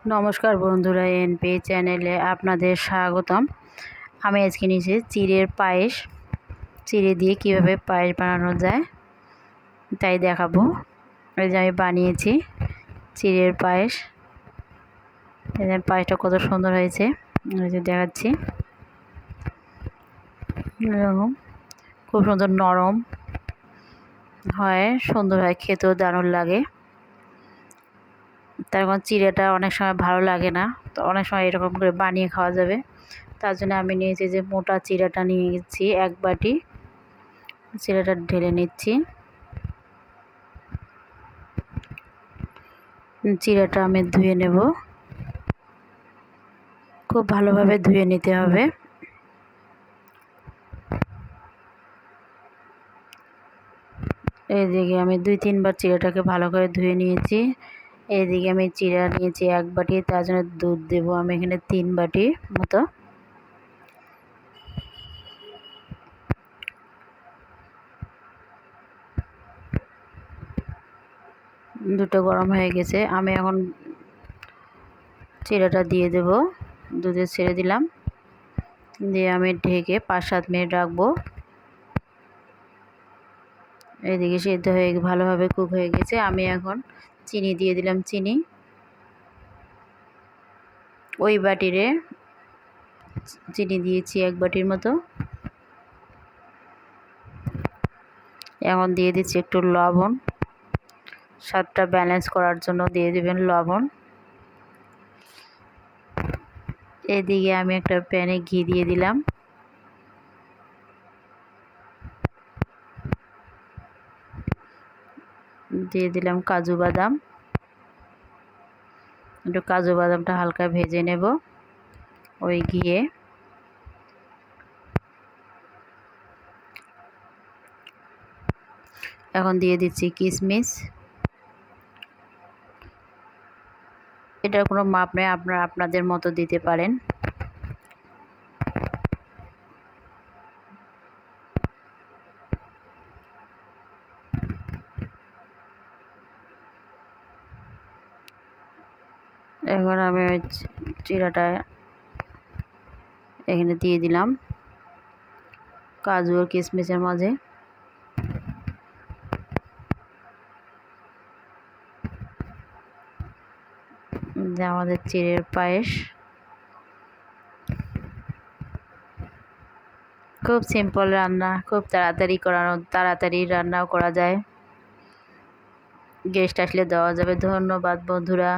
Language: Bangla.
নমস্কার বন্ধুরা, এনপি চ্যানেলে আপনাদের স্বাগতম। আমি আজকে নিয়েছি চিড়ের পায়েস। চিড়ে দিয়ে কিভাবে পায়েস বানানো যায় তাই দেখাবো। এই যে আমি বানিয়েছি চিড়ের পায়েস। এই যে পায়েসটা কত সুন্দর হয়েছে, এই যে দেখাচ্ছি। এরকম খুব সুন্দর নরম হয়, সুন্দর হয়, খেতেও দারুণ লাগে। তার কারণ চিড়েটা অনেক সময় ভালো লাগে না, তো অনেক সময় এরকম করে বানিয়ে খাওয়া যাবে। তার জন্য আমি নিয়েছি যে মোটা চিড়াটা নিয়ে গেছি, এক বাটি। চিড়াটা ঢেলে নিচ্ছি। চিড়াটা আমি ধুয়ে নেব, খুব ভালোভাবে ধুয়ে নিতে হবে। এইদিকে আমি 2-3 বার চিড়াটাকে ভালো করে ধুয়ে নিয়েছি। এইদিকে আমি চিড়া নিয়েছি এক বাটি, তার জন্য দুধ দেব আমি এখানে 3 বাটি মতো। দুধটা গরম হয়ে গেছে, আমি এখন চিড়াটা দিয়ে দেব। দুধে ছেড়ে দিলাম, দিয়ে আমি ঢেকে 5-7 মিনিট রাখবো। এইদিকে সেদ্ধ হয়ে ভালোভাবে কুক হয়ে গেছে। আমি এখন চিনি দিয়ে দিলাম। চিনি ওই বাটিরে চিনি দিয়েছি 1 বাটির মতো। এখন দিয়ে দিচ্ছি একটু লবণ, স্বাদটা ব্যালেন্স করার জন্য দিয়ে দেবেন লবণ। এদিকে আমি একটা প্যানে ঘি দিয়ে দিলাম। দিয়ে দিলাম কাজু বাদাম। একটু কাজু বাদামটা হালকা ভেজে নেব ওই ঘিয়ে। এখন দিয়ে দিচ্ছি কিশমিশ। এটার কোনো মাপ নেই, আপনারা আপনাদের মতো দিতে পারেন। এখন আমি ওই চিড়াটা এখানে দিয়ে দিলাম কাজু আর কিশমিশের মাঝে। যে আমাদের চিড়ের পায়েস খুব সিম্পল রান্না, খুব তাড়াতাড়ি রান্নাও করা যায়, গেস্ট আসলে দেওয়া যাবে। ধন্যবাদ বন্ধুরা।